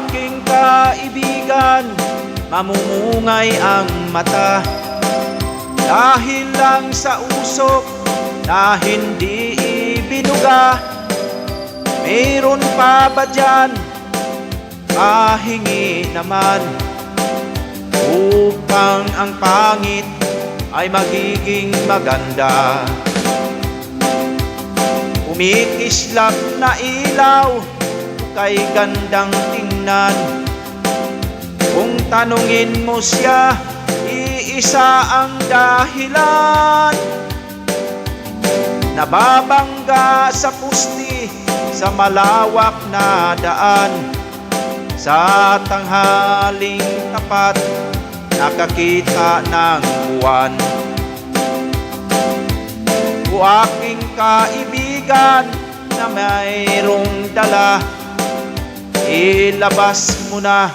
aking kaibigan, mamumungay ang mata dahil lang sa usok na hindi ibinuga. Mayroon pa ba dyan pahingi naman upang ang pangit ay magiging maganda? Umikislap na ilaw, kay gandang tingnan. Kung tanungin mo siya, iisa ang dahilan. Nababangga sa pusti sa malawak na daan. Sa tanghaling tapat, nakakita ng buwan. O aking kaibigan na mayroong dala, ilabas mo na,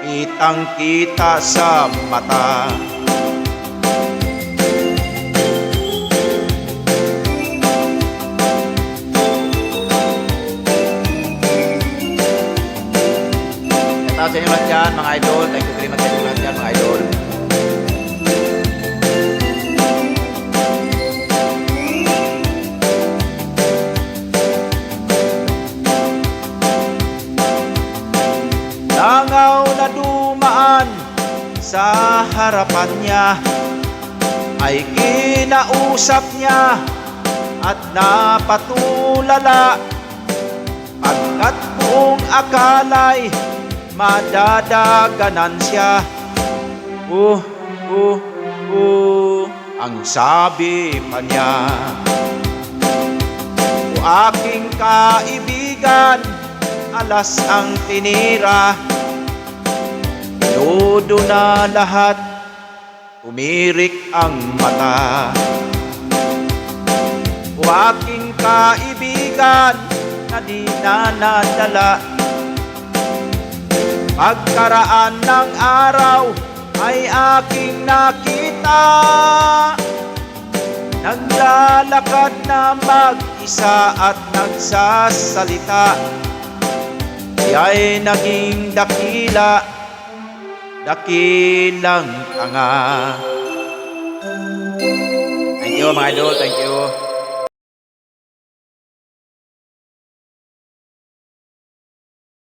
kitang-kita sa mata. Ito sa inyo lahat dyan, mga idol. Thank you very much sa inyo lahat dyan, mga idol. Langaw na dumaan sa harapan niya, ay kinausap niya at napatulala, pagkat buong akala'y madadaganan siya. Ang sabi pa niya. O aking kaibigan, alas ang tinira, lodo na lahat, umirik ang mata. O aking kaibigan na di na nadala, pagkaraan ng araw ay aking nakita, naglalakad na mag-isa at nagsasalita. Siya'y naging dakilang tanga. Thank you mga idol, thank you.